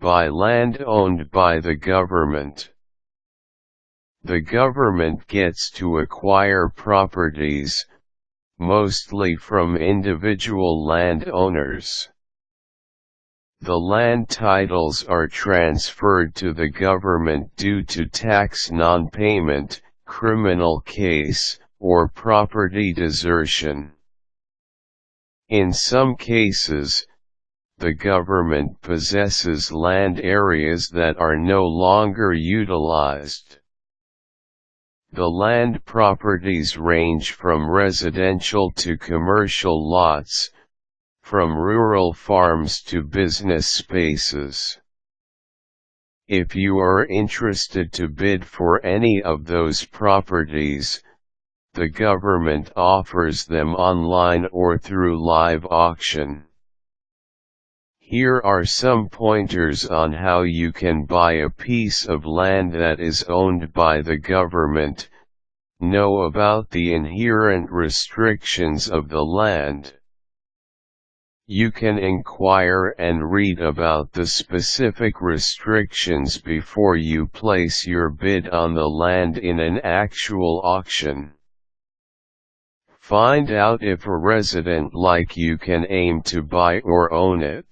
Buy land owned by the government. The government gets to acquire properties, mostly from individual landowners. The land titles are transferred to the government due to tax non-payment, criminal case, or property desertion. In some cases, the government possesses land areas that are no longer utilized. The land properties range from residential to commercial lots, from rural farms to business spaces. If you are interested to bid for any of those properties, the government offers them online or through live auction. Here are some pointers on how you can buy a piece of land that is owned by the government. Know about the inherent restrictions of the land. You can inquire and read about the specific restrictions before you place your bid on the land in an actual auction. Find out if a resident like you can aim to buy or own it.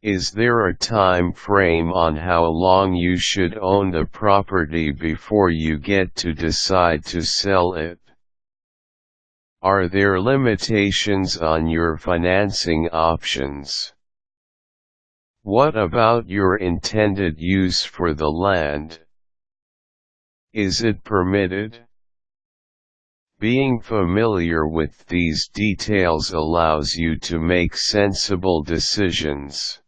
Is there a time frame on how long you should own the property before you get to decide to sell it? Are there limitations on your financing options? What about your intended use for the land? Is it permitted? Being familiar with these details allows you to make sensible decisions.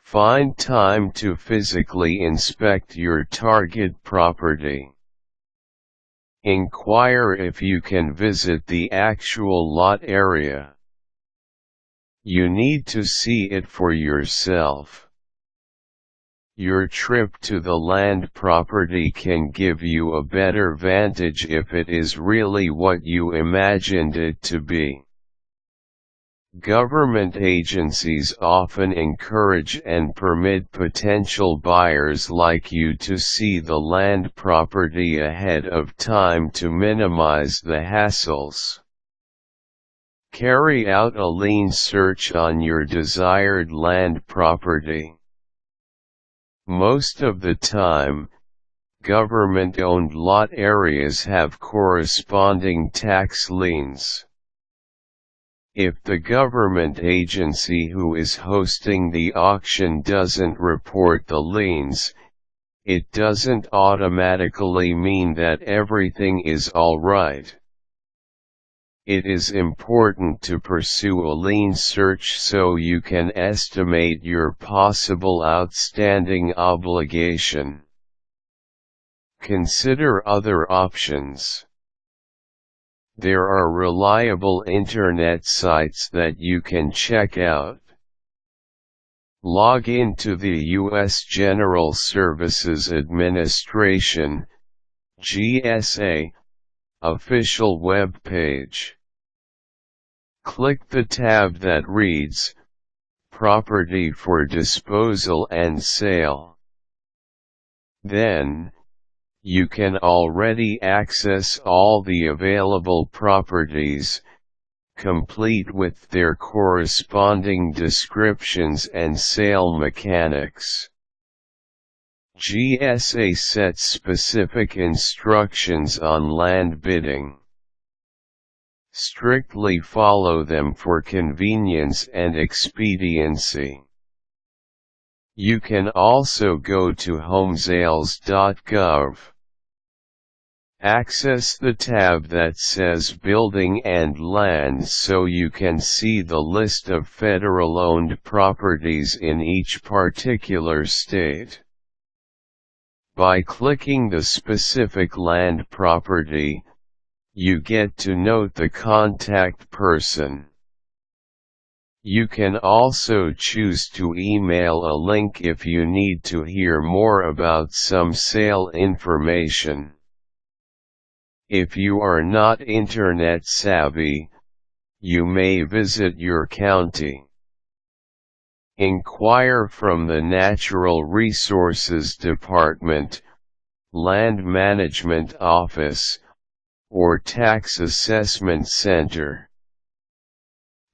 Find time to physically inspect your target property. Inquire if you can visit the actual lot area. You need to see it for yourself. Your trip to the land property can give you a better vantage if it is really what you imagined it to be. Government agencies often encourage and permit potential buyers like you to see the land property ahead of time to minimize the hassles. Carry out a lien search on your desired land property. Most of the time, government-owned lot areas have corresponding tax liens. If the government agency who is hosting the auction doesn't report the liens, it doesn't automatically mean that everything is all right. It is important to pursue a lien search so you can estimate your possible outstanding obligation. Consider other options. There are reliable internet sites that you can check out. Log in to the U.S. General Services Administration (GSA) official web page. Click the tab that reads, Property for Disposal and Sale. Then, you can already access all the available properties, complete with their corresponding descriptions and sale mechanics. GSA sets specific instructions on land bidding. Strictly follow them for convenience and expediency. You can also go to homesales.gov. Access the tab that says Building and Land so you can see the list of federal-owned properties in each particular state. By clicking the specific land property, you get to note the contact person. You can also choose to email a link if you need to hear more about some sale information. If you are not internet savvy, you may visit your county. Inquire from the Natural Resources Department, Land Management Office, or Tax Assessment Center.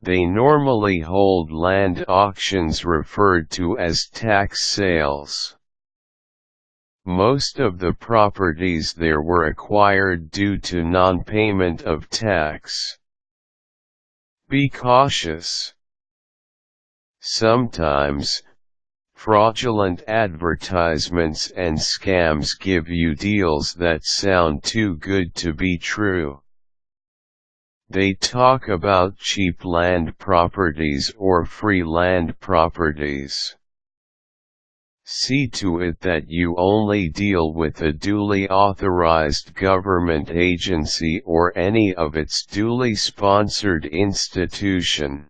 They normally hold land auctions referred to as tax sales. Most of the properties there were acquired due to non-payment of tax. Be cautious. Sometimes, fraudulent advertisements and scams give you deals that sound too good to be true. They talk about cheap land properties or free land properties. See to it that you only deal with a duly authorized government agency or any of its duly sponsored institution.